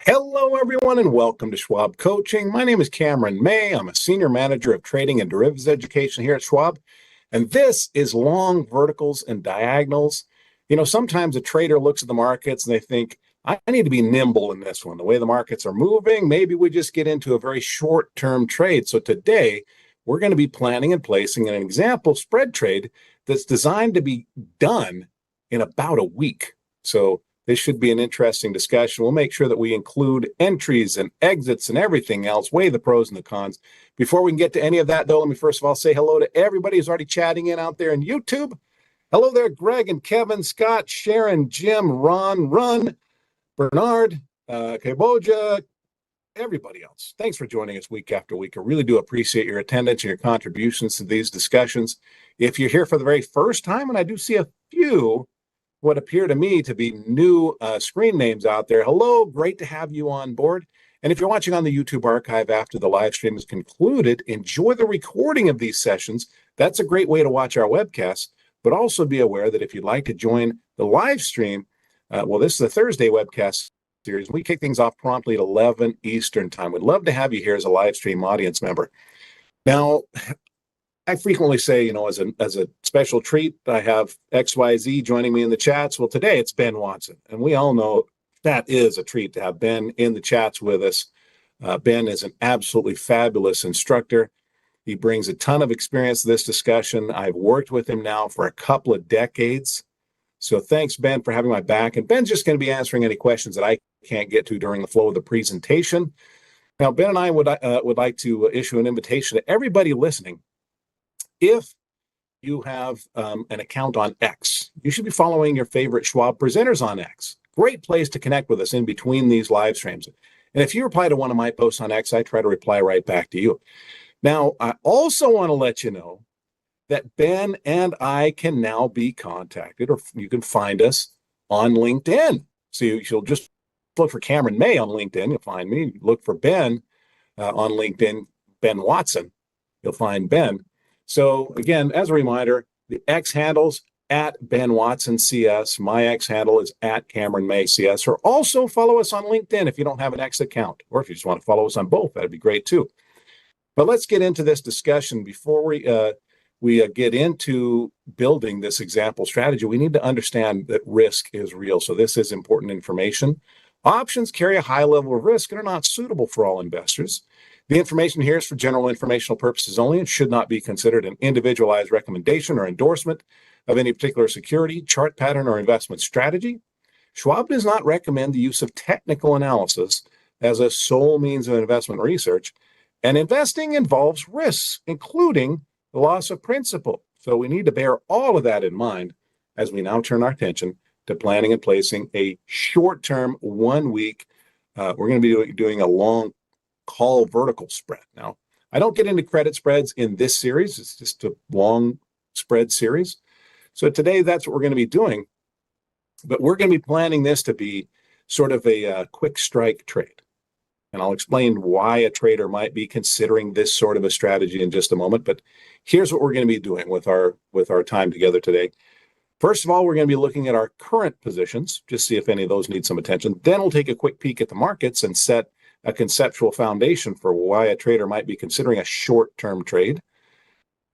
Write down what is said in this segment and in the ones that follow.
Hello, everyone, and welcome to Schwab Coaching. My name is Cameron May. I'm a Senior Manager of Trading and Derivatives Education here at Schwab, and this is long verticals and diagonals. Sometimes a trader looks at the markets and they think, I need to be nimble in this one. The way the markets are moving, maybe we just get into a very short-term trade. So today, we're going to be planning and placing an example spread trade that's designed to be done in about a week. So this should be an interesting discussion. We'll make sure that we include entries and exits and everything else, weigh the pros and the cons. Before we can get to any of that, though, let me first of all say hello to everybody who's already chatting in out there in YouTube. Hello there, Greg and Kevin, Scott, Sharon, Jim, Ron, Run, Bernard, Keboja, everybody else. Thanks for joining us week after week. I really do appreciate your attendance and your contributions to these discussions. If you're here for the very first time, and I do see a few what appear to me to be new screen names out there. Hello, great to have you on board. And if you're watching on the YouTube archive after the live stream is concluded, enjoy the recording of these sessions. That's a great way to watch our webcasts, but also be aware that if you'd like to join the live stream, this is a Thursday webcast series. We kick things off promptly at 11 Eastern time. We'd love to have you here as a live stream audience member. Now, I frequently say, as a special treat, I have XYZ joining me in the chats. Well, today it's Ben Watson, and we all know that is a treat to have Ben in the chats with us. Ben is an absolutely fabulous instructor. He brings a ton of experience to this discussion. I've worked with him now for a couple of decades. So thanks, Ben, for having my back. And Ben's just going to be answering any questions that I can't get to during the flow of the presentation. Now, Ben and I would like to issue an invitation to everybody listening. If you have an account on X, you should be following your favorite Schwab presenters on X. Great place to connect with us in between these live streams. And if you reply to one of my posts on X, I try to reply right back to you. Now, I also want to let you know that Ben and I can now be contacted, or you can find us on LinkedIn. So you'll just look for Cameron May on LinkedIn. You'll find me. Look for Ben on LinkedIn, Ben Watson. You'll find Ben. So again, as a reminder, the X handles at Ben Watson CS. My X handle is at Cameron May CS. Or also follow us on LinkedIn if you don't have an X account, or if you just want to follow us on both, that'd be great too. But let's get into this discussion. Before we get into building this example strategy, we need to understand that risk is real. So this is important information. Options carry a high level of risk and are not suitable for all investors. The information here is for general informational purposes only and should not be considered an individualized recommendation or endorsement of any particular security, chart pattern, or investment strategy. Schwab does not recommend the use of technical analysis as a sole means of investment research, and investing involves risks, including the loss of principal. So we need to bear all of that in mind as we now turn our attention to planning and placing a short-term 1 week. We're going to be doing a long call vertical spread. Now, I don't get into credit spreads in this series. It's just a long spread series. So today, that's what we're going to be doing. But we're going to be planning this to be sort of a quick strike trade. And I'll explain why a trader might be considering this sort of a strategy in just a moment. But here's what we're going to be doing with our time together today. First of all, we're going to be looking at our current positions, just see if any of those need some attention. Then we'll take a quick peek at the markets and set a conceptual foundation for why a trader might be considering a short-term trade.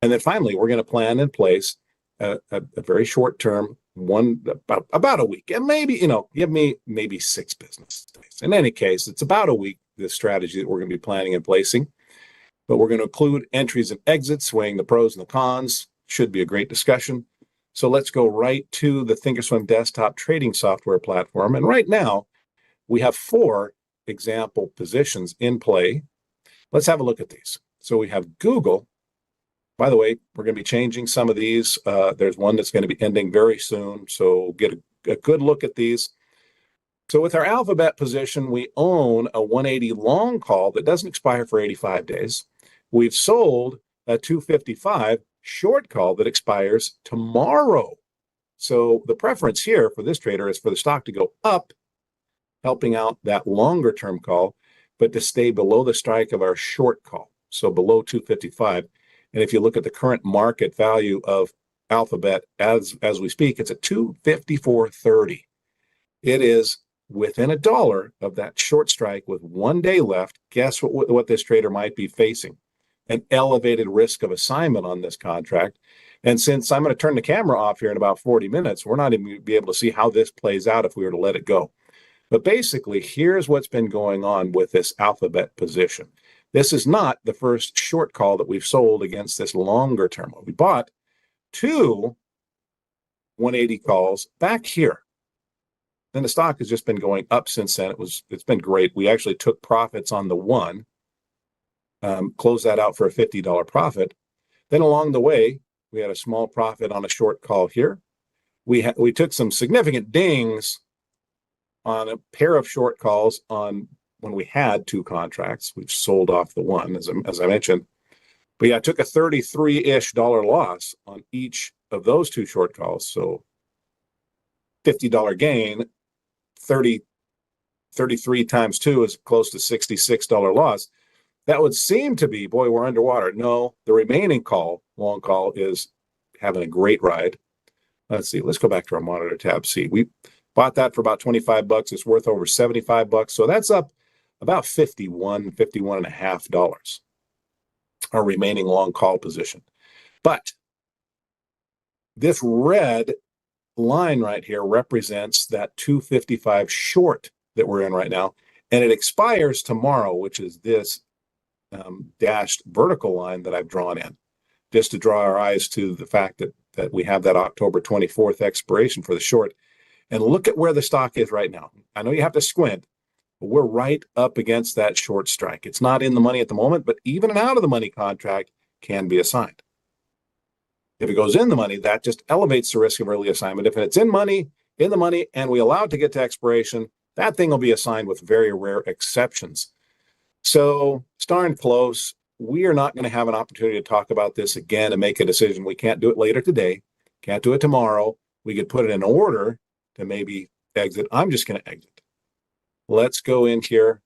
And then finally, we're going to plan and place a very short-term one, about a week. And maybe, give me maybe 6 business days. In any case, it's about a week, this strategy that we're going to be planning and placing. But we're going to include entries and exits, weighing the pros and the cons. Should be a great discussion. So let's go right to the Thinkorswim desktop trading software platform. And right now, we have 4 example positions in play. Let's have a look at these. So we have Google. By the way, we're going to be changing some of these. There's one that's going to be ending very soon. So get a good look at these. So with our Alphabet position, we own a 180 long call that doesn't expire for 85 days. We've sold a 255 short call that expires tomorrow. So the preference here for this trader is for the stock to go up, helping out that longer term call, but to stay below the strike of our short call, so below 255. And if you look at the current market value of Alphabet as we speak, it's at 254.30. It is within $1 of that short strike with 1 day left, guess what this trader might be facing? An elevated risk of assignment on this contract. And since I'm going to turn the camera off here in about 40 minutes, we're not even going to be able to see how this plays out if we were to let it go. But basically, here's what's been going on with this Alphabet position. This is not the first short call that we've sold against this longer term. We bought 2 180 calls back here. Then the stock has just been going up since then. It's been great. We actually took profits on the one, closed that out for a $50 profit. Then along the way, we had a small profit on a short call here. We took some significant dings on a pair of short calls on when we had 2 contracts. We've sold off the one, as I mentioned. But yeah, I took a $33-ish loss on each of those 2 short calls. So $50 gain, 33 times 2 is close to $66 loss. That would seem to be, boy, we're underwater. No, the remaining long call, is having a great ride. Let's see. Let's go back to our monitor tab. See, we bought that for about $25. It's worth over $75. So that's up about $51 and a half, our remaining long call position. But this red line right here represents that 255 short that we're in right now. And it expires tomorrow, which is this dashed vertical line that I've drawn in, just to draw our eyes to the fact that we have that October 24th expiration for the short. And look at where the stock is right now. I know you have to squint, but we're right up against that short strike. It's not in the money at the moment, but even an out of the money contract can be assigned. If it goes in the money, that just elevates the risk of early assignment. If it's in the money, and we allow it to get to expiration, that thing will be assigned with very rare exceptions. So it's darn close. We are not going to have an opportunity to talk about this again and make a decision. We can't do it later today. Can't do it tomorrow. We could put it in order to maybe exit. I'm just going to exit. Let's go in here,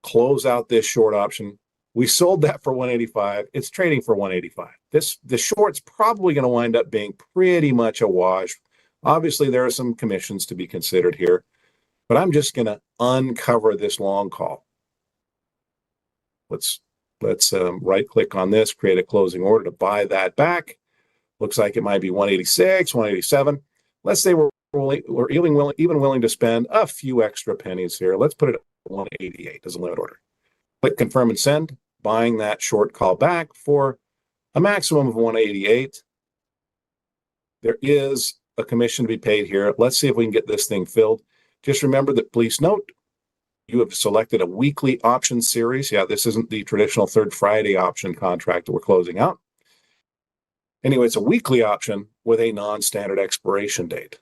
close out this short option. We sold that for 185. It's trading for 185. The short's probably going to wind up being pretty much a wash. Obviously, there are some commissions to be considered here, but I'm just going to uncover this long call. Let's right click on this, create a closing order to buy that back. Looks like it might be 186, 187. Let's say we're even willing to spend a few extra pennies here. Let's put it at 188 as a limit order. Click confirm and send, buying that short call back for a maximum of 188. There is a commission to be paid here. Let's see if we can get this thing filled. Just remember that, please note, you have selected a weekly option series. Yeah, this isn't the traditional third Friday option contract that we're closing out. Anyway, it's a weekly option with a non-standard expiration date.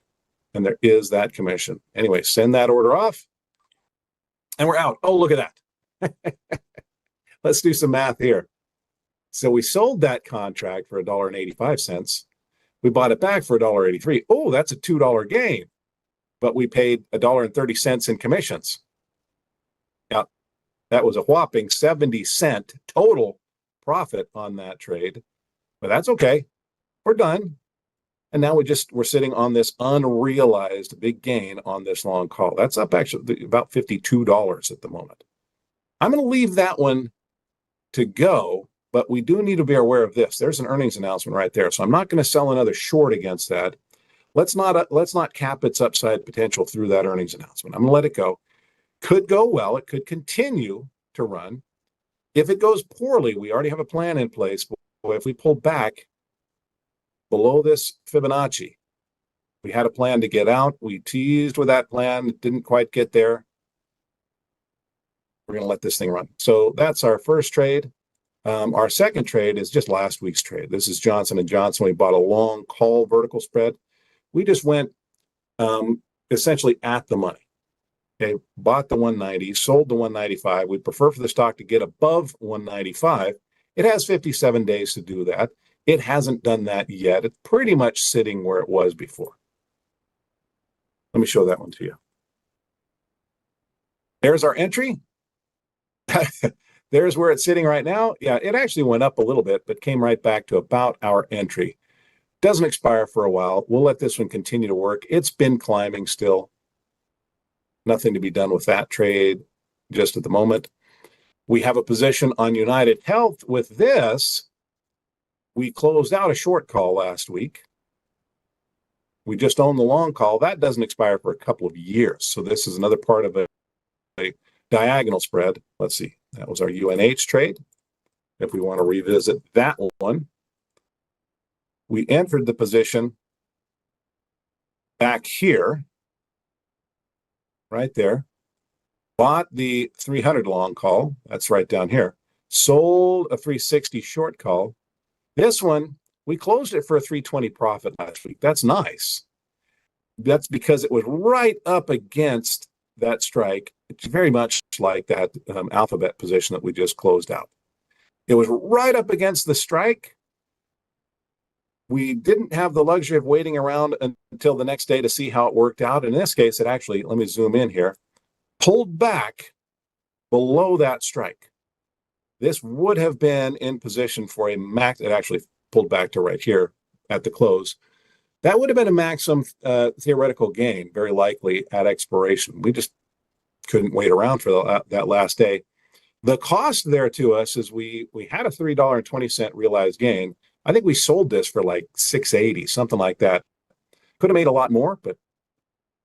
And there is that commission. Anyway, send that order off. And we're out. Oh, look at that. Let's do some math here. So we sold that contract for $1.85. We bought it back for $1.83. Oh, that's a $2 gain. But we paid $1.30 in commissions. Now, that was a whopping 70-cent total profit on that trade. But that's okay. We're done. And now we're sitting on this unrealized big gain on this long call. That's up actually about $52 at the moment. I'm going to leave that one to go, but we do need to be aware of this. There's an earnings announcement right there. So I'm not going to sell another short against that. Let's not cap its upside potential through that earnings announcement. I'm going to let it go. Could go well. It could continue to run. If it goes poorly, we already have a plan in place. But if we pull back below this Fibonacci, we had a plan to get out. We teased with that plan. It didn't quite get there. We're going to let this thing run. So that's our first trade. Our second trade is just last week's trade. This is Johnson & Johnson. We bought a long call vertical spread. We just went essentially at the money. Okay, bought the 190, sold the 195. We'd prefer for the stock to get above 195. It has 57 days to do that. It hasn't done that yet. It's pretty much sitting where it was before. Let me show that one to you. There's our entry. There's where it's sitting right now. Yeah, it actually went up a little bit, but came right back to about our entry. Doesn't expire for a while. We'll let this one continue to work. It's been climbing still. Nothing to be done with that trade just at the moment. We have a position on United Health with this. We closed out a short call last week. We just own the long call. That doesn't expire for a couple of years. So this is another part of a diagonal spread. Let's see. That was our UNH trade. If we want to revisit that one, we entered the position back here, right there. Bought the 300 long call. That's right down here. Sold a 360 short call. This one, we closed it for a 320 profit last week. That's nice. That's because it was right up against that strike. It's very much like that Alphabet position that we just closed out. It was right up against the strike. We didn't have the luxury of waiting around until the next day to see how it worked out. In this case, it actually, let me zoom in here, pulled back below that strike. This would have been in position for a max. It actually pulled back to right here at the close. That would have been a maximum theoretical gain, very likely at expiration. We just couldn't wait around for that last day. The cost there to us is we had a $3.20 realized gain. I think we sold this for like $6.80, something like that. Could have made a lot more, but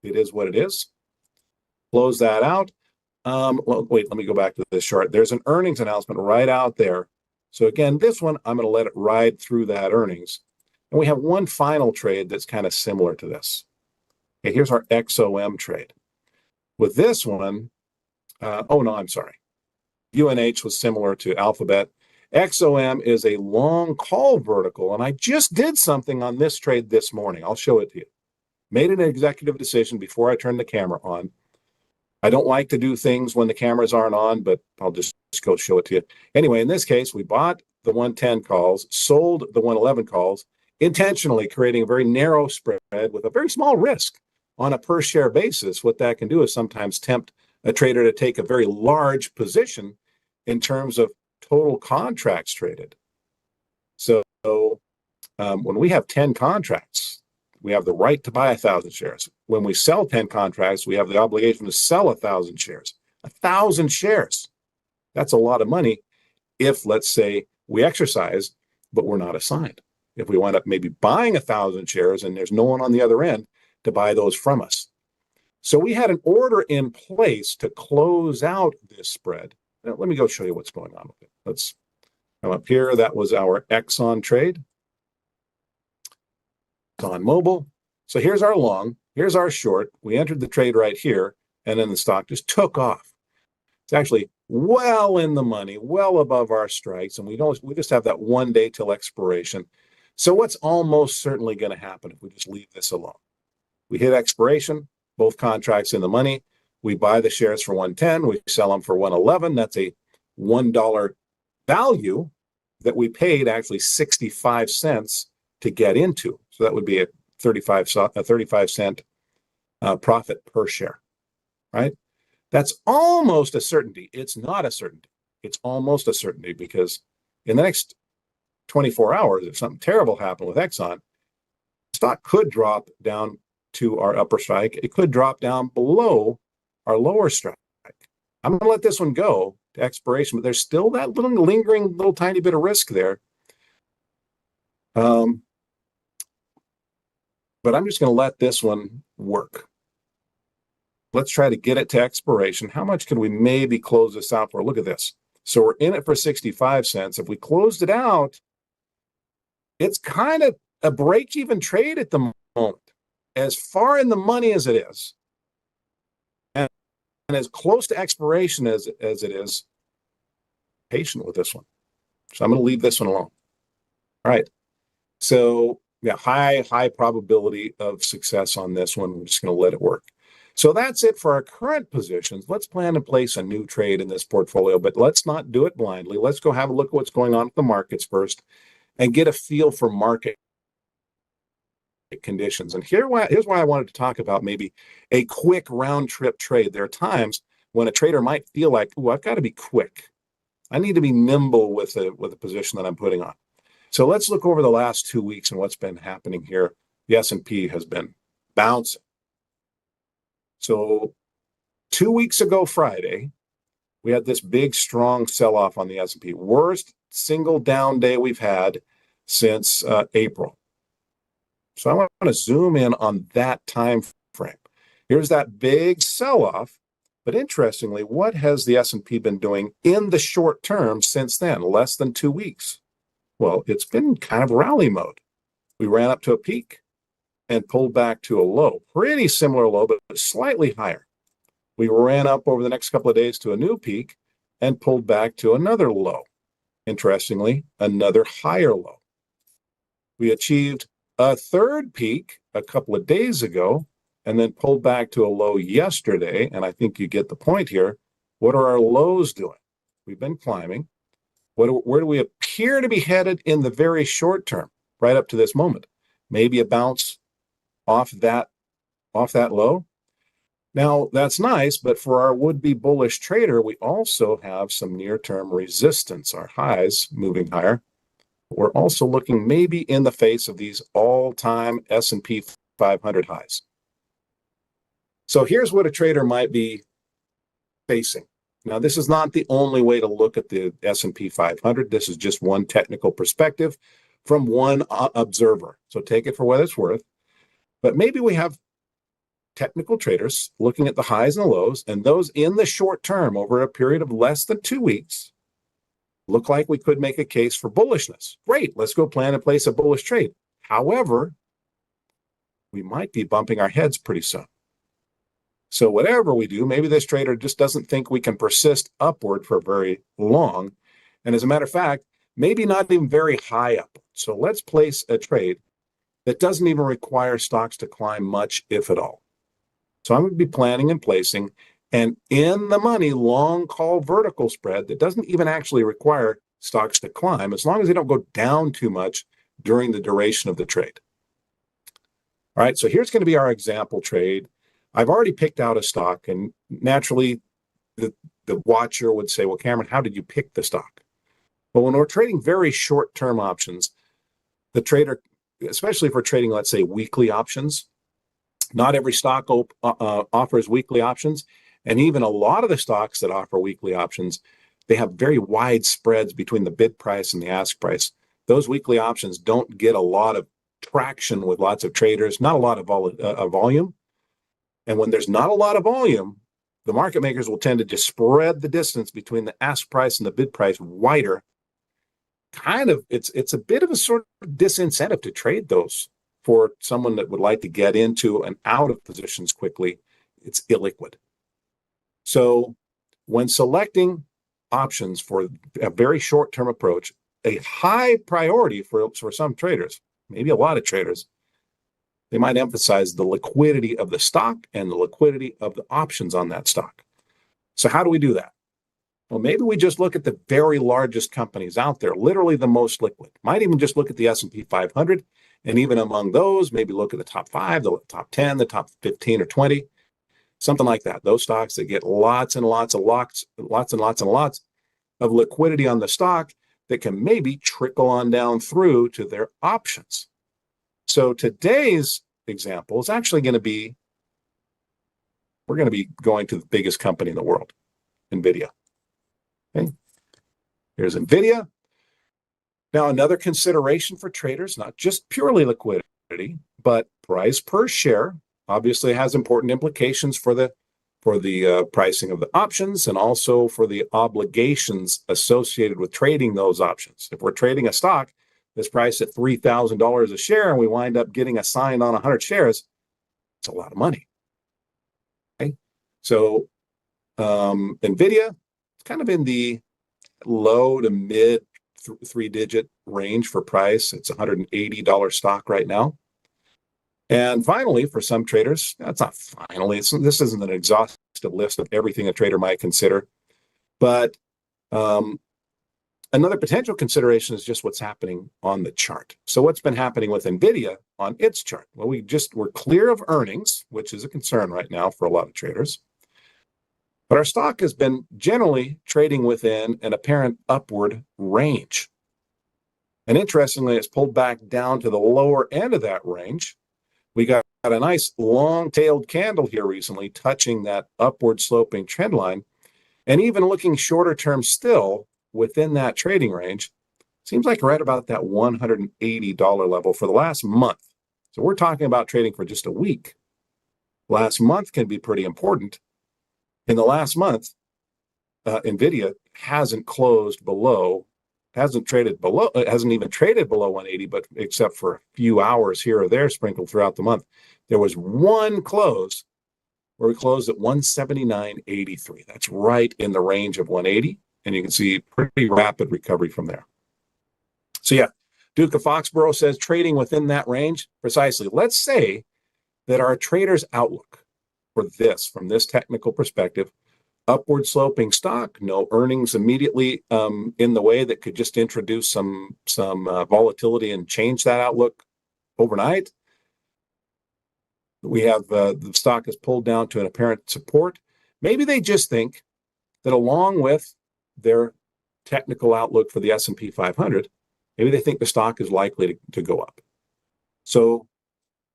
it is what it is. Close that out. Well, wait, let me go back to this chart. There's an earnings announcement right out there. So again, this one, I'm going to let it ride through that earnings. And we have one final trade that's kind of similar to this. Okay, here's our XOM trade. With this one, oh no, I'm sorry. UNH was similar to Alphabet. XOM is a long call vertical, and I just did something on this trade this morning. I'll show it to you. Made an executive decision before I turned the camera on. I don't like to do things when the cameras aren't on, but I'll just go show it to you. Anyway, in this case, we bought the 110 calls, sold the 111 calls, intentionally creating a very narrow spread with a very small risk on a per share basis. What that can do is sometimes tempt a trader to take a very large position in terms of total contracts traded. So when we have 10 contracts, we have the right to buy 1,000 shares. When we sell 10 contracts, we have the obligation to sell 1,000 shares. 1,000 shares. That's a lot of money if, let's say, we exercise, but we're not assigned. If we wind up maybe buying 1,000 shares and there's no one on the other end to buy those from us. So we had an order in place to close out this spread. Now, let me go show you what's going on with it. Let's come up here. That was our Exxon trade. On mobile. So here's our long, here's our short. We entered the trade right here, and then the stock just took off. It's actually well in the money, well above our strikes, and we just have that 1 day till expiration. So what's almost certainly going to happen if we just leave this alone? We hit expiration, both contracts in the money. We buy the shares for 110, we sell them for 111. That's a $1 value that we paid actually 65 cents to get into. So that would be a 35 cent profit per share, right? That's almost a certainty. It's not a certainty. It's almost a certainty because in the next 24 hours, if something terrible happened with Exxon, stock could drop down to our upper strike. It could drop down below our lower strike. I'm going to let this one go to expiration, but there's still that little lingering little tiny bit of risk there. But I'm just going to let this one work. Let's try to get it to expiration. How much can we maybe close this out for? Look at this. So we're in it for 65 cents. If we closed it out, it's kind of a break-even trade at the moment. As far in the money as it is, and as close to expiration as it is, patient with this one. So I'm going to leave this one alone. All right. So yeah, high probability of success on this one. We're just going to let it work. So that's it for our current positions. Let's plan to place a new trade in this portfolio, but let's not do it blindly. Let's go have a look at what's going on with the markets first and get a feel for market conditions. And here's why I wanted to talk about maybe a quick round trip trade. There are times when a trader might feel like, "Ooh, I've got to be quick. I need to be nimble with the position that I'm putting on." So let's look over the last 2 weeks and what's been happening here. The S&P has been bouncing. So 2 weeks ago Friday, we had this big, strong sell-off on the S&P. Worst single down day we've had since April. So I want to zoom in on that time frame. Here's that big sell-off. But interestingly, what has the S&P been doing in the short term since then, less than 2 weeks? Well, it's been kind of rally mode. We ran up to a peak and pulled back to a low, pretty similar low, but slightly higher. We ran up over the next couple of days to a new peak and pulled back to another low. Interestingly, another higher low. We achieved a third peak a couple of days ago and then pulled back to a low yesterday. And I think you get the point here. What are our lows doing? We've been climbing. Where do we appear to be headed in the very short term, right up to this moment? Maybe a bounce off that low. Now, that's nice, but for our would-be bullish trader, we also have some near-term resistance, our highs moving higher. We're also looking maybe in the face of these all-time S&P 500 highs. So here's what a trader might be facing. Now, this is not the only way to look at the S&P 500. This is just one technical perspective from one observer. So take it for what it's worth. But maybe we have technical traders looking at the highs and the lows, and those in the short term over a period of less than 2 weeks look like we could make a case for bullishness. Great, let's go plan and place a bullish trade. However, we might be bumping our heads pretty soon. So whatever we do, maybe this trader just doesn't think we can persist upward for very long. And as a matter of fact, maybe not even very high up. So let's place a trade that doesn't even require stocks to climb much, if at all. So I'm going to be planning and placing an in the money long call vertical spread that doesn't even actually require stocks to climb, as long as they don't go down too much during the duration of the trade. All right, so here's going to be our example trade. I've already picked out a stock, and naturally the watcher would say, well, Cameron, how did you pick the stock? Well, when we're trading very short-term options, the trader, especially if we're trading, let's say, weekly options, not every stock offers weekly options. And even a lot of the stocks that offer weekly options, they have very wide spreads between the bid price and the ask price. Those weekly options don't get a lot of traction with lots of traders, not a lot of volume. And when there's not a lot of volume, the market makers will tend to just spread the distance between the ask price and the bid price wider. It's a bit of a sort of disincentive to trade those for someone that would like to get into and out of positions quickly. It's illiquid. So when selecting options for a very short-term approach, a high priority for some traders, maybe a lot of traders, they might emphasize the liquidity of the stock and the liquidity of the options on that stock. So how do we do that? Well, maybe we just look at the very largest companies out there, literally the most liquid. Might even just look at the S&P 500, and even among those, maybe look at the top 5, the top 10, the top 15 or 20, something like that. Those stocks that get lots and lots of liquidity on the stock that can maybe trickle on down through to their options. So today's example is actually going to be, we're going to be going to the biggest company in the world, NVIDIA. Okay. Here's NVIDIA. Now, another consideration for traders, not just purely liquidity, but price per share, obviously has important implications for the pricing of the options and also for the obligations associated with trading those options. If we're trading a stock that's priced at $3,000 a share and we wind up getting assigned on 100 shares, it's a lot of money. Okay, so NVIDIA, it's kind of in the low to mid three-digit range for price. It's $180 stock right now. And finally, for some traders, that's not finally, this isn't an exhaustive list of everything a trader might consider, but another potential consideration is just what's happening on the chart. So what's been happening with NVIDIA on its chart? Well, we're clear of earnings, which is a concern right now for a lot of traders. But our stock has been generally trading within an apparent upward range. And interestingly, it's pulled back down to the lower end of that range. We got a nice long-tailed candle here recently touching that upward sloping trend line. And even looking shorter term still within that trading range, seems like right about that $180 level for the last month. So we're talking about trading for just a week. Last month can be pretty important. In the last month, NVIDIA hasn't even traded below 180, but except for a few hours here or there sprinkled throughout the month. There was one close where we closed at 179.83. That's right in the range of 180, and you can see pretty rapid recovery from there. So yeah, Duke of Foxborough says trading within that range, precisely. Let's say that our trader's outlook for this, from this technical perspective, upward sloping stock, no earnings immediately in the way that could just introduce some volatility and change that outlook overnight. We have the stock is pulled down to an apparent support. Maybe they just think that along with their technical outlook for the S&P 500, maybe they think the stock is likely to go up. So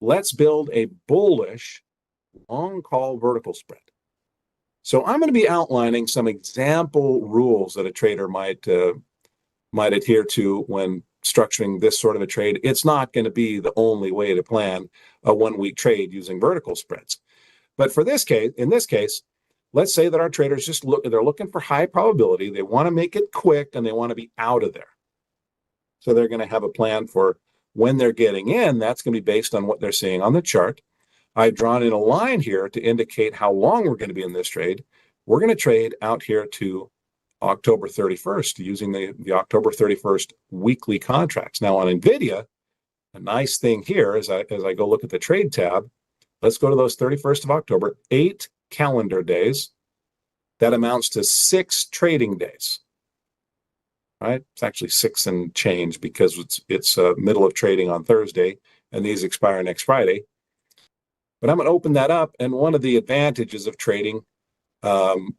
let's build a bullish long call vertical spread. So I'm going to be outlining some example rules that a trader might adhere to when structuring this sort of a trade. It's not going to be the only way to plan a 1 week trade using vertical spreads. But for this case, in this case, let's say that our traders they're looking for high probability. They want to make it quick and they want to be out of there. So they're going to have a plan for when they're getting in. That's going to be based on what they're seeing on the chart. I've drawn in a line here to indicate how long we're going to be in this trade. We're going to trade out here to October 31st using the October 31st weekly contracts. Now on NVIDIA, a nice thing here as I go look at the trade tab, let's go to those 31st of October, 8 calendar days. That amounts to 6 trading days. Right? It's actually 6 and change because it's middle of trading on Thursday and these expire next Friday. But I'm going to open that up, and one of the advantages of trading among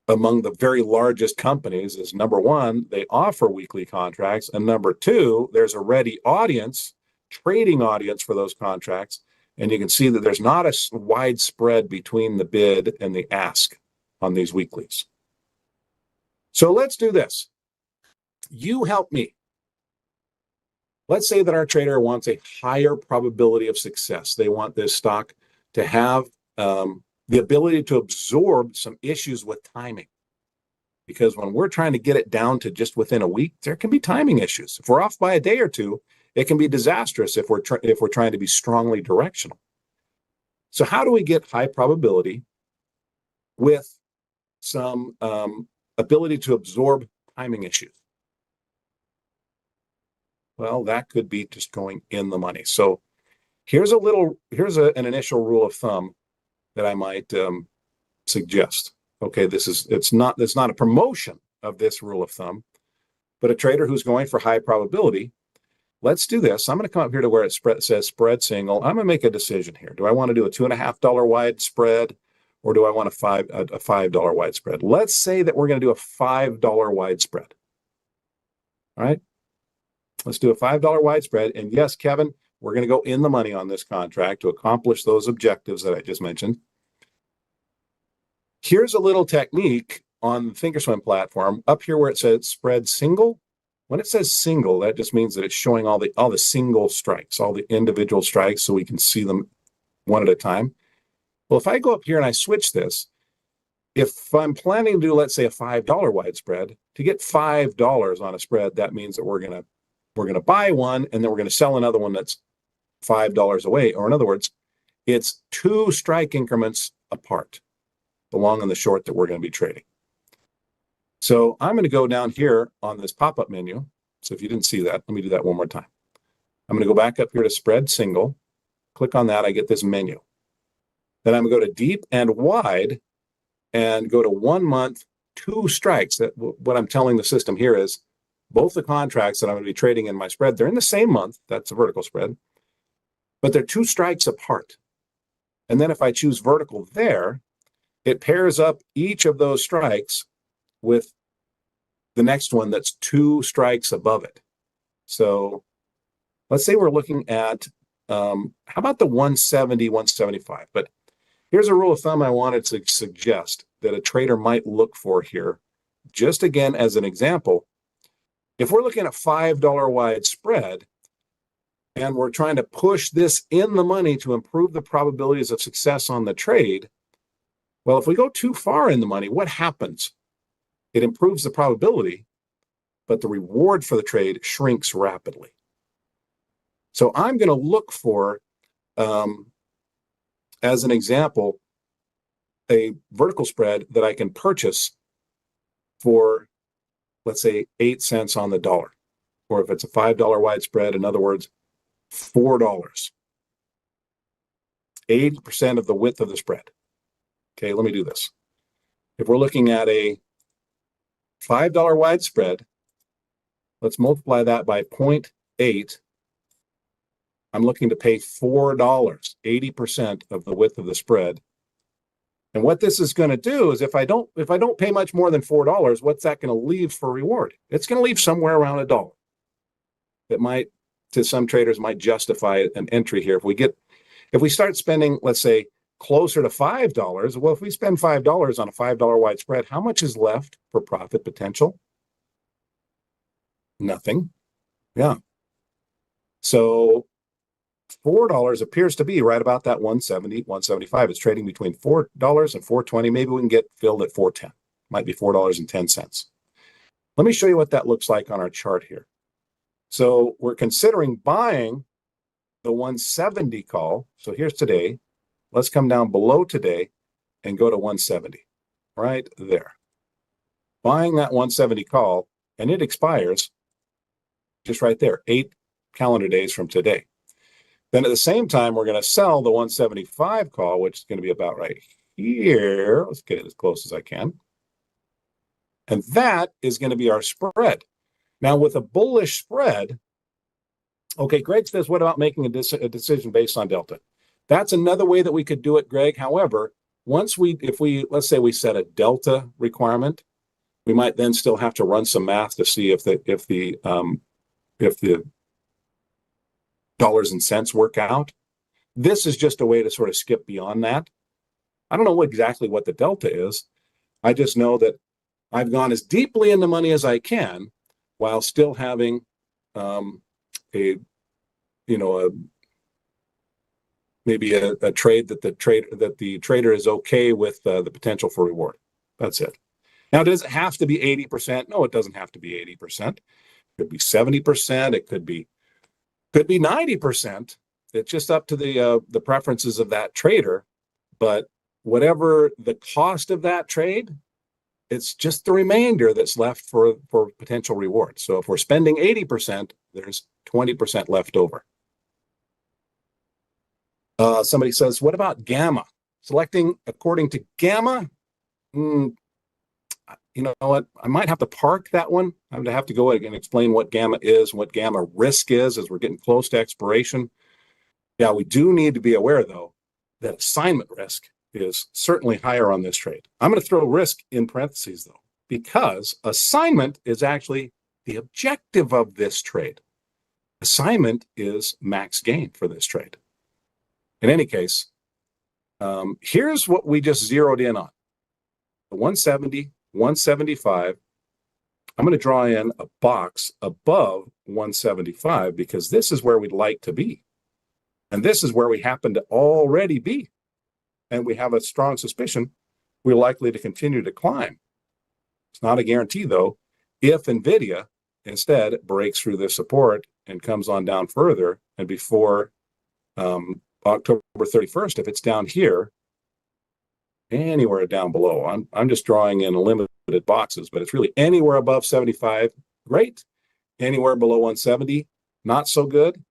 the very largest companies is, number one, they offer weekly contracts, and number two, there's a ready audience, trading audience for those contracts, and you can see that there's not a wide spread between the bid and the ask on these weeklies. So let's do this. You help me. Let's say that our trader wants a higher probability of success. They want this stock to have the ability to absorb some issues with timing. Because when we're trying to get it down to just within a week, there can be timing issues. If we're off by a day or two, it can be disastrous if we're trying to be strongly directional. So how do we get high probability with some ability to absorb timing issues? Well, that could be just going in the money. So here's an initial rule of thumb that I might suggest. Okay, it's not a promotion of this rule of thumb, but a trader who's going for high probability. Let's do this. I'm going to come up here to where it says spread single. I'm going to make a decision here. Do I want to do a $2.50 wide spread, or do I want a $5 wide spread? Let's say that we're going to do a $5 wide spread. All right. Let's do a $5 wide spread. And yes, Kevin, we're going to go in the money on this contract to accomplish those objectives that I just mentioned. Here's a little technique on the Thinkorswim platform up here where it says spread single. When it says single, that just means that it's showing all the single strikes, all the individual strikes, so we can see them one at a time. Well, if I go up here and I switch this, if I'm planning to do, let's say, a $5 wide spread, to get $5 on a spread, that means that we're going to buy one and then we're going to sell another one that's $5 away. Or in other words, it's 2 strike increments apart, the long and the short that we're going to be trading. So I'm going to go down here on this pop-up menu. So if you didn't see that, let me do that one more time. I'm going to go back up here to spread single. Click on that. I get this menu. Then I'm going to go to deep and wide and go to 1 month, 2 strikes. What I'm telling the system here is both the contracts that I'm going to be trading in my spread, they're in the same month. That's a vertical spread, but they're 2 strikes apart. And then if I choose vertical there, it pairs up each of those strikes with the next one that's 2 strikes above it. So let's say we're looking at How about the 170, 175? But here's a rule of thumb I wanted to suggest that a trader might look for here. Just again, as an example, if we're looking at $5 wide spread and we're trying to push this in the money to improve the probabilities of success on the trade, well, if we go too far in the money, what happens? It improves the probability, but the reward for the trade shrinks rapidly. So I'm going to look for, as an example, a vertical spread that I can purchase for, let's say, 8 cents on the dollar. Or if it's a $5 wide spread, in other words, $4. 80% of the width of the spread. Okay, let me do this. If we're looking at a $5 wide spread, let's multiply that by 0.8. I'm looking to pay $4, 80% of the width of the spread. And what this is going to do is if I don't pay much more than $4, what's that going to leave for reward? It's going to leave somewhere around $1. That might, to some traders, might justify an entry here. If we start spending, let's say, closer to $5, well, if we spend $5 on a $5 wide spread, how much is left for profit potential? Nothing. Yeah. So $4 appears to be right about that 170, 175. It's trading between $4 and $4.20. Maybe we can get filled at $4.10. Might be $4.10. Let me show you what that looks like on our chart here. So we're considering buying the 170 call. So here's today. Let's come down below today and go to 170, right there. Buying that 170 call, and it expires just right there, 8 calendar days from today. Then at the same time, we're going to sell the 175 call, which is going to be about right here. Let's get it as close as I can. And that is going to be our spread. Now, with a bullish spread, okay, Greg says, what about making a decision based on delta? That's another way that we could do it, Greg. However, let's say we set a delta requirement, we might then still have to run some math to see if the dollars and cents work out. This is just a way to sort of skip beyond that. I don't know exactly what the delta is. I just know that I've gone as deeply in the money as I can while still having maybe a trade that the trader is okay with the potential for reward. That's it. Now, does it have to be 80%? No, it doesn't have to be 80%. It could be 70%. It could be 90%. It's just up to the preferences of that trader. But whatever the cost of that trade, it's just the remainder that's left for potential reward. So if we're spending 80%, there's 20% left over. Somebody says, what about gamma? Selecting according to gamma? You know what? I might have to park that one. I'm going to have to go and explain what gamma is and what gamma risk is as we're getting close to expiration. Yeah, we do need to be aware, though, that assignment risk is certainly higher on this trade. I'm going to throw risk in parentheses, though, because assignment is actually the objective of this trade. Assignment is max gain for this trade. In any case, here's what we just zeroed in on. The 170, 175. I'm going to draw in a box above 175 because this is where we'd like to be. And this is where we happen to already be. And we have a strong suspicion we're likely to continue to climb. It's not a guarantee, though. If NVIDIA instead breaks through this support and comes on down further, and before October 31st, if it's down here, anywhere down below, I'm just drawing in limited boxes, but it's really anywhere above 75, great. Anywhere below 170, not so good.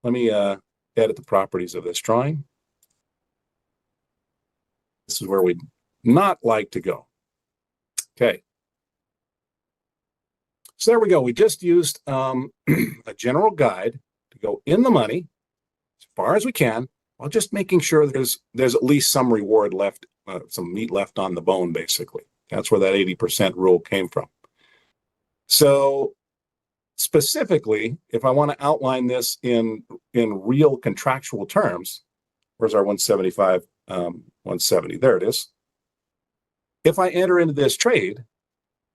Let me edit the properties of this drawing. This is where we'd not like to go. Okay. So there we go. We just used a general guide to go in the money as far as we can, while just making sure there's at least some reward left, some meat left on the bone, basically. That's where that 80% rule came from. So specifically, if I want to outline this in real contractual terms, where's our 175, 170? There it is. If I enter into this trade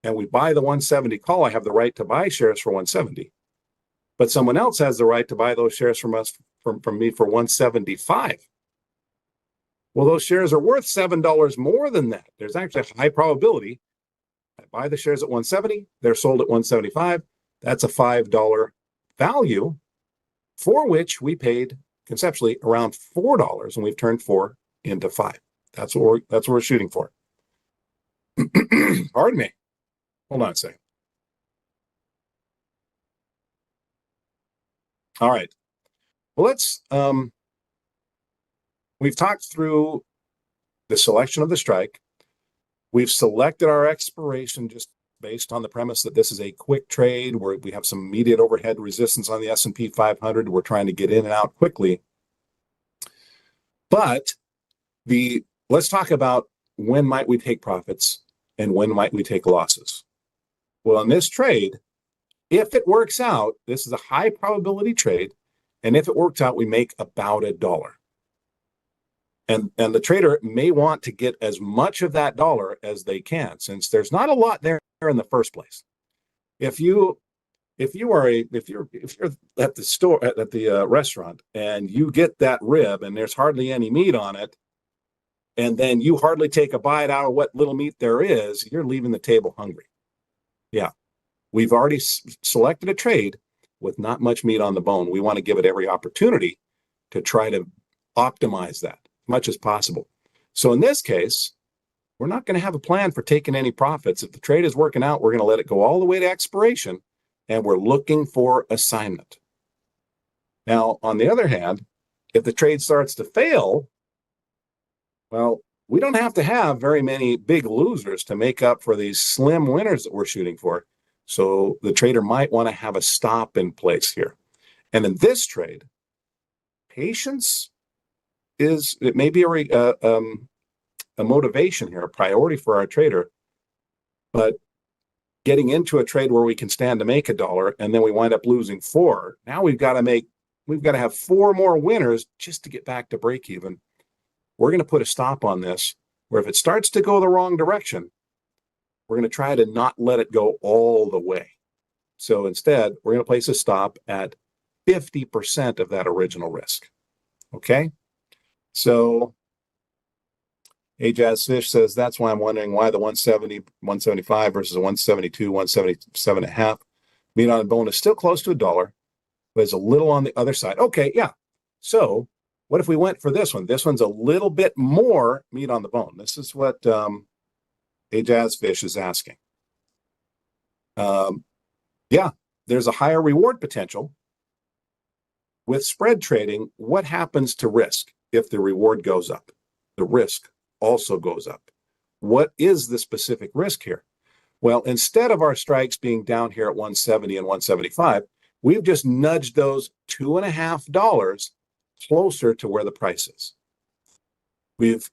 and we buy the 170 call, I have the right to buy shares for 170. But someone else has the right to buy those shares from us, from me for 175. Well, those shares are worth $7 more than that. There's actually a high probability I buy the shares at 170, they're sold at 175. That's a $5 value for which we paid conceptually around $4, and we've turned 4 into 5. That's what we're shooting for. Pardon me. Hold on a second. All right. Well, we've talked through the selection of the strike. We've selected our expiration just based on the premise that this is a quick trade where we have some immediate overhead resistance on the S&P 500. We're trying to get in and out quickly. But let's talk about when might we take profits and when might we take losses. Well, in this trade, if it works out, this is a high probability trade. And if it works out, we make about $1. And the trader may want to get as much of that dollar as they can, since there's not a lot there in the first place. If you're at the store at the restaurant and you get that rib and there's hardly any meat on it, and then you hardly take a bite out of what little meat there is, you're leaving the table hungry. Yeah, we've already selected a trade with not much meat on the bone. We want to give it every opportunity to try to optimize that as much as possible. So in this case, we're not going to have a plan for taking any profits. If the trade is working out, we're going to let it go all the way to expiration, and we're looking for assignment. Now, on the other hand, if the trade starts to fail, well, we don't have to have very many big losers to make up for these slim winners that we're shooting for. So the trader might want to have a stop in place here. And in this trade, patience it may be a motivation here, a priority for our trader, but getting into a trade where we can stand to make $1 and then we wind up losing 4. Now we've got to have 4 more winners just to get back to break even. We're going to put a stop on this, where if it starts to go the wrong direction, we're going to try to not let it go all the way. So instead, we're going to place a stop at 50% of that original risk. Okay? So Jazzfish says, that's why I'm wondering why the 170, 175 versus a 172, 177.5 meat on the bone is still close to $1, but it's a little on the other side. Okay, yeah. So what if we went for this one? This one's a little bit more meat on the bone. This is what Jazzfish is asking. Yeah, there's a higher reward potential. With spread trading, what happens to risk if the reward goes up? The risk also goes up. What is the specific risk here? Well, instead of our strikes being down here at 170 and 175, we've just nudged those $2.50 closer to where the price is. We've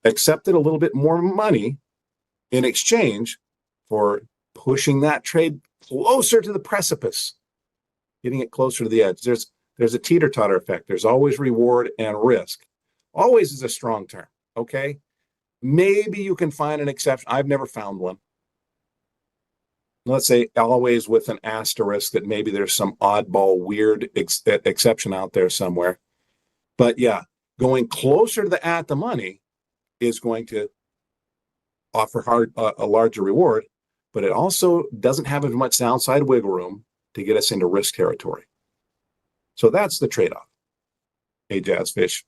accepted a little bit more money in exchange for pushing that trade closer to the precipice, getting it closer to the edge. There's a teeter-totter effect. There's always reward and risk. Always is a strong term, okay? Maybe you can find an exception. I've never found one. Let's say always with an asterisk that maybe there's some oddball, weird exception out there somewhere. But yeah, going closer to the at the money is going to offer a larger reward, but it also doesn't have as much downside wiggle room to get us into risk territory. So that's the trade-off. Hey, Jazzfish.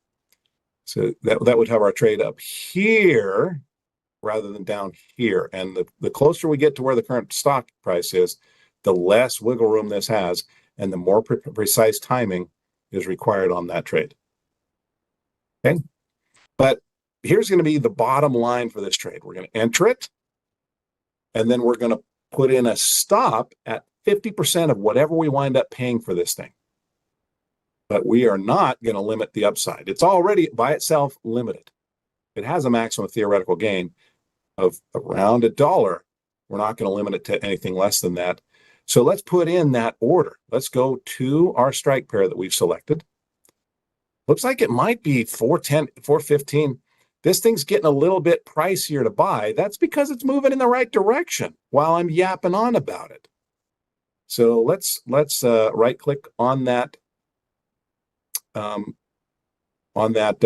So that would have our trade up here rather than down here. And the closer we get to where the current stock price is, the less wiggle room this has, and the more precise timing is required on that trade. Okay? But here's going to be the bottom line for this trade. We're going to enter it, and then we're going to put in a stop at 50% of whatever we wind up paying for this thing. But we are not going to limit the upside. It's already by itself limited. It has a maximum theoretical gain of around $1. We're not going to limit it to anything less than that. So let's put in that order. Let's go to our strike pair that we've selected. Looks like it might be 410, 415. This thing's getting a little bit pricier to buy. That's because it's moving in the right direction while I'm yapping on about it. So let's right click on that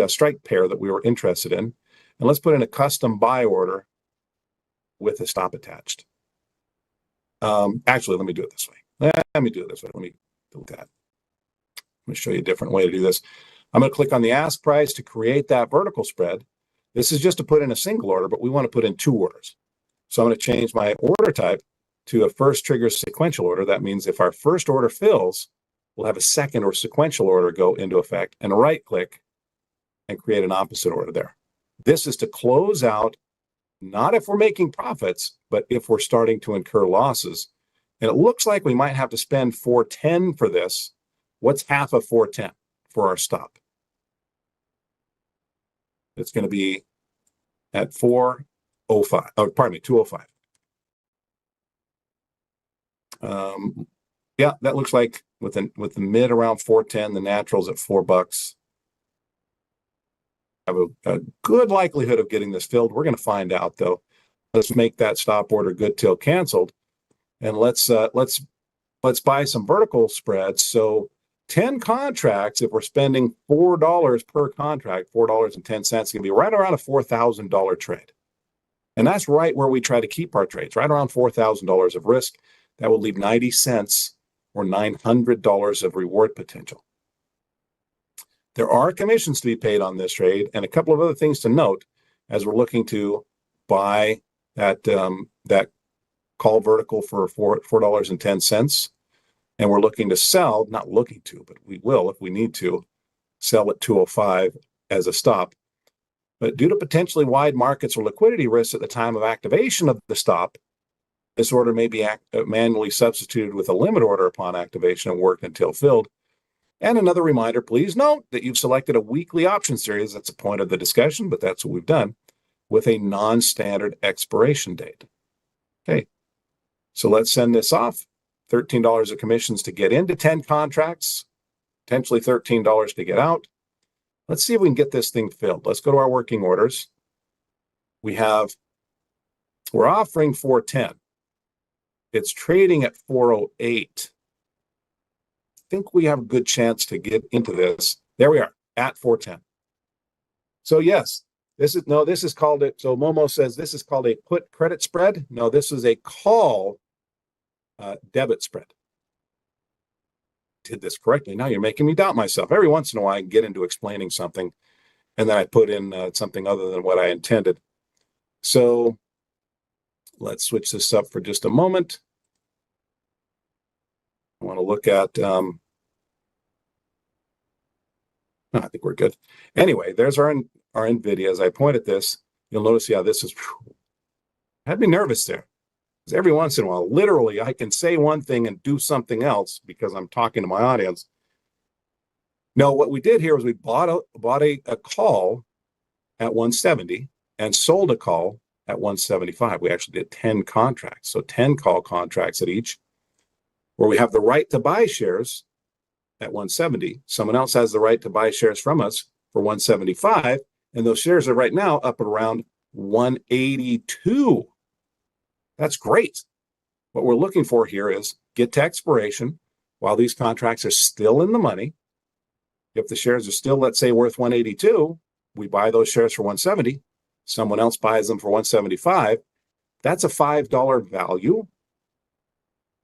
strike pair that we were interested in, and let's put in a custom buy order with a stop attached. Actually, let me do it this way. Let me do it this way. Let me delete that. Let me show you a different way to do this. I'm going to click on the ask price to create that vertical spread. This is just to put in a single order, but we want to put in 2 orders. So I'm going to change my order type to a first trigger sequential order. That means if our first order fills, we'll have a second or sequential order go into effect, and right click and create an opposite order there. This is to close out, not if we're making profits, but if we're starting to incur losses. And it looks like we might have to spend 410 for this. What's half of 410 for our stop? It's going to be at 405. Oh, pardon me, 205. Yeah, that looks like with the mid around 410, the naturals at $4. Have a good likelihood of getting this filled. We're going to find out though. Let's make that stop order good till canceled, and let's buy some vertical spreads. So 10 contracts, if we're spending $4 per contract, $4.10, going to be right around a $4,000 trade. And that's right where we try to keep our trades, right around $4,000 of risk. That will leave 90 cents or $900 of reward potential. There are commissions to be paid on this trade, and a couple of other things to note as we're looking to buy that call vertical for $4.10. And we're looking to sell, not looking to, but we will, if we need to, sell at 205 as a stop. But due to potentially wide markets or liquidity risks at the time of activation of the stop, this order may be manually substituted with a limit order upon activation and worked until filled. And another reminder, please note that you've selected a weekly option series. That's a point of the discussion, but that's what we've done, with a non-standard expiration date. Okay, so let's send this off. $13 of commissions to get into 10 contracts, potentially $13 to get out. Let's see if we can get this thing filled. Let's go to our working orders. We're offering 410. It's trading at 408. I think we have a good chance to get into this. There we are at 410. So yes, this is called it. So Momo says this is called a put credit spread. No, this is a call debit spread. Did this correctly. Now you're making me doubt myself. Every once in a while I get into explaining something and then I put in something other than what I intended. So let's switch this up for just a moment. I want to look at, I think we're good. Anyway, there's our NVIDIA. As I point at this, you'll notice, yeah, this is, had me nervous there. Because every once in a while, literally, I can say one thing and do something else because I'm talking to my audience. No, what we did here was we bought a call at 170 and sold a call at 175. We actually did 10 contracts. So 10 call contracts at each, where we have the right to buy shares at 170. Someone else has the right to buy shares from us for 175. And those shares are right now up around 182. That's great. What we're looking for here is get to expiration while these contracts are still in the money. If the shares are still, let's say, worth 182, we buy those shares for 170. Someone else buys them for 175. That's a $5 value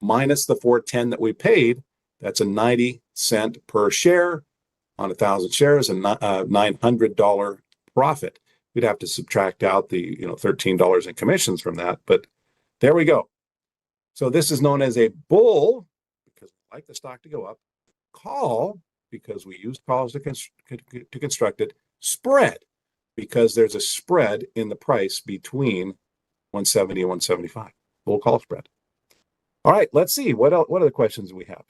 minus the 410 that we paid. That's a 90 cent per share on 1,000 shares and $900 profit. We'd have to subtract out the $13 in commissions from that, but there we go. So this is known as a bull because we like the stock to go up. Call because we used calls to construct it. Spread because there's a spread in the price between 170 and 175. Bull call spread. All right, let's see what other questions we have.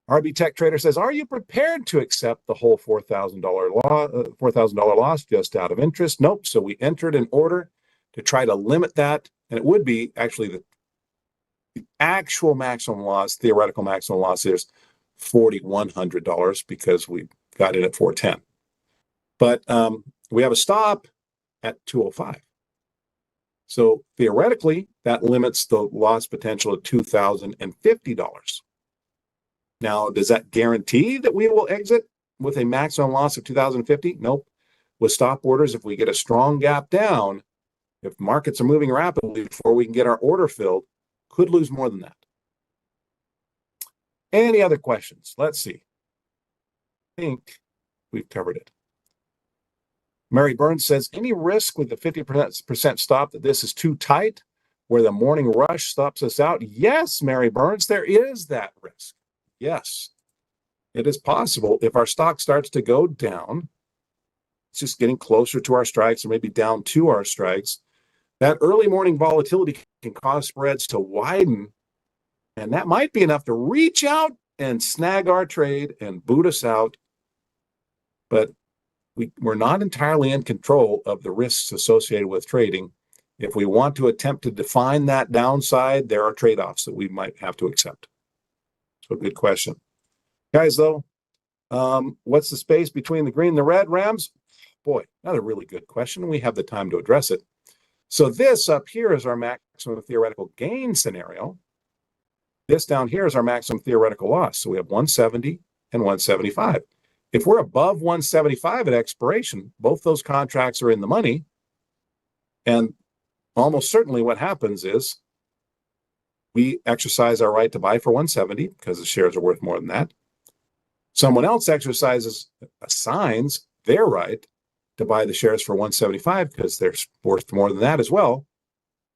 RB Tech Trader says, "Are you prepared to accept the whole $4,000 loss just out of interest?" Nope. So we entered an order to try to limit that, and it would be actually The actual maximum loss, theoretical maximum loss, is $4,100 because we got in at 410. But we have a stop at 205. So theoretically, that limits the loss potential to $2,050. Now, does that guarantee that we will exit with a maximum loss of $2,050? Nope. With stop orders, if we get a strong gap down, if markets are moving rapidly before we can get our order filled, could lose more than that. Any other questions? Let's see. I think we've covered it. Mary Burns says, any risk with the 50% stop that this is too tight, where the morning rush stops us out? Yes, Mary Burns, there is that risk. Yes, it is possible. If our stock starts to go down, it's just getting closer to our strikes or maybe down to our strikes, that early morning volatility can cause spreads to widen, and that might be enough to reach out and snag our trade and boot us out. But we're not entirely in control of the risks associated with trading. If we want to attempt to define that downside, there are trade-offs that we might have to accept. So good question. Guys, though, what's the space between the green and the red, Rams? Boy, another really good question. We have the time to address it. So this up here is our maximum theoretical gain scenario. This down here is our maximum theoretical loss. So we have 170 and 175. If we're above 175 at expiration, both those contracts are in the money. And almost certainly what happens is we exercise our right to buy for 170 because the shares are worth more than that. Someone else assigns their right to buy the shares for 175 because they're worth more than that as well.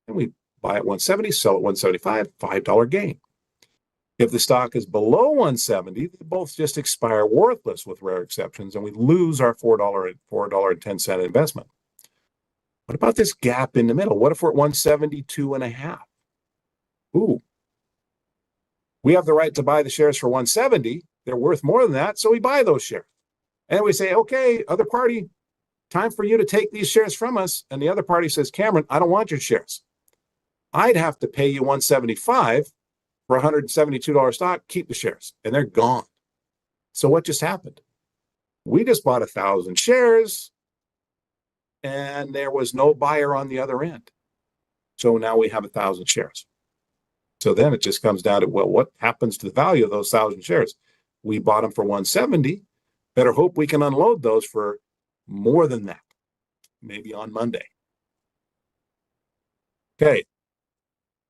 And we buy at 170, sell at 175, $5 gain. If the stock is below 170, they both just expire worthless with rare exceptions, and we lose our $4.10 investment. What about this gap in the middle? What if we're at 172.5? Ooh. We have the right to buy the shares for 170. They're worth more than that, so we buy those shares. And we say, okay, other party, time for you to take these shares from us. And the other party says, Cameron, I don't want your shares. I'd have to pay you 175 for a $172 stock, keep the shares, and they're gone. So what just happened? We just bought 1,000 shares, and there was no buyer on the other end. So now we have 1,000 shares. So then it just comes down to, well, what happens to the value of those 1,000 shares? We bought them for 170. Better hope we can unload those for more than that, maybe on Monday. Okay.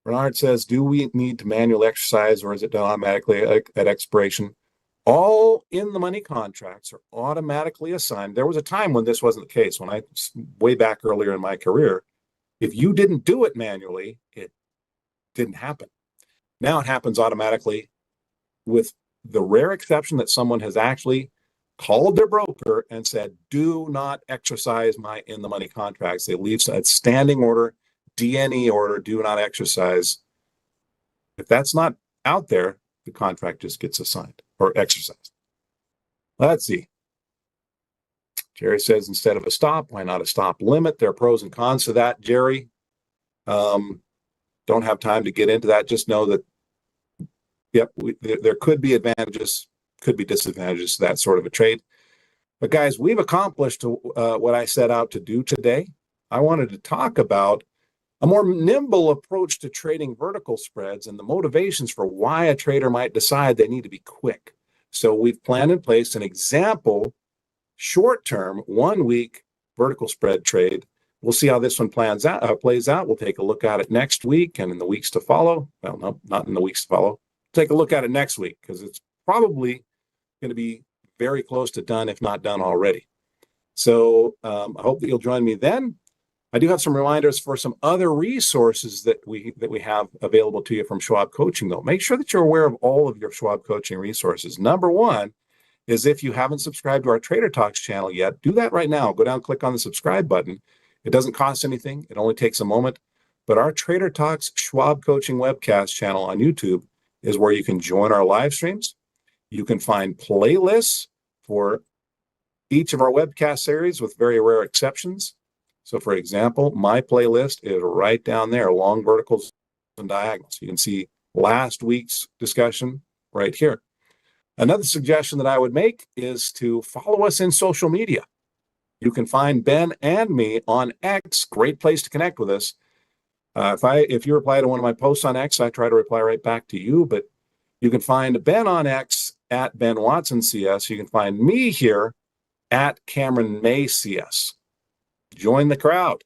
Bernard says, do we need to manually exercise, or is it done automatically at expiration? All in the money contracts are automatically assigned. There was a time when this wasn't the case. When way back earlier in my career, if you didn't do it manually, it didn't happen. Now it happens automatically, with the rare exception that someone has actually called their broker and said, do not exercise my in the money contracts. They leave a standing order, DNE order, do not exercise. If that's not out there, the contract just gets assigned or exercised. Let's see. Jerry says, instead of a stop, why not a stop limit? There are pros and cons to that, Jerry. Don't have time to get into that. Just know that, yep, there could be advantages, could be disadvantages to that sort of a trade. But guys, we've accomplished what I set out to do today. I wanted to talk about a more nimble approach to trading vertical spreads and the motivations for why a trader might decide they need to be quick. So we've planned in place an example, short-term, 1 week vertical spread trade. We'll see how this one plays out. We'll take a look at it next week and in the weeks to follow. Well, no, not in the weeks to follow. Take a look at it next week because it's probably going to be very close to done, if not done already. So I hope that you'll join me then. I do have some reminders for some other resources that we have available to you from Schwab Coaching, though. Make sure that you're aware of all of your Schwab Coaching resources. Number one is, if you haven't subscribed to our Trader Talks channel yet, do that right now. Go down, click on the subscribe button. It doesn't cost anything. It only takes a moment. But our Trader Talks Schwab Coaching webcast channel on YouTube is where you can join our live streams. You can find playlists for each of our webcast series with very rare exceptions. So for example, my playlist is right down there, long verticals and diagonals. You can see last week's discussion right here. Another suggestion that I would make is to follow us in social media. You can find Ben and me on X. Great place to connect with us. If you reply to one of my posts on X, I try to reply right back to you. But you can find Ben on X at Ben Watson CS. You can find me here at Cameron May CS. Join the crowd.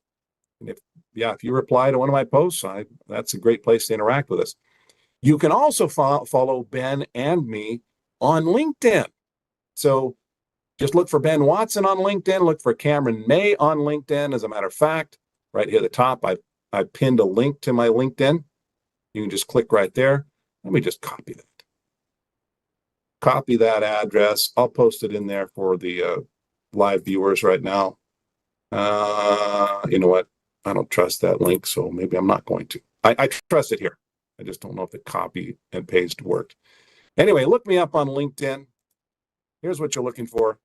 And if you reply to one of my posts, that's a great place to interact with us. You can also follow Ben and me on LinkedIn. So just look for Ben Watson on LinkedIn. Look for Cameron May on LinkedIn. As a matter of fact, right here at the top, I pinned a link to my LinkedIn. You can just click right there. Let me just copy that. Copy that address. I'll post it in there for the live viewers right now. You know what? I don't trust that link, so maybe I'm not going to. I trust it here. I just don't know if the copy and paste worked. Anyway, look me up on LinkedIn. Here's what you're looking for.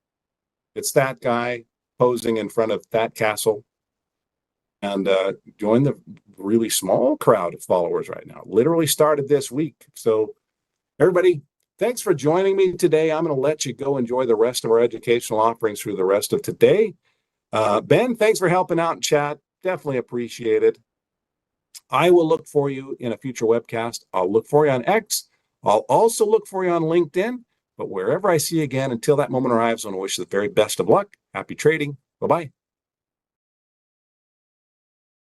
It's that guy posing in front of that castle. And join the really small crowd of followers right now. Literally started this week. So everybody, thanks for joining me today. I'm going to let you go enjoy the rest of our educational offerings through the rest of today. Ben, thanks for helping out in chat. Definitely appreciate it. I will look for you in a future webcast. I'll look for you on X. I'll also look for you on LinkedIn. But wherever I see you again, until that moment arrives, I want to wish you the very best of luck. Happy trading. Bye-bye.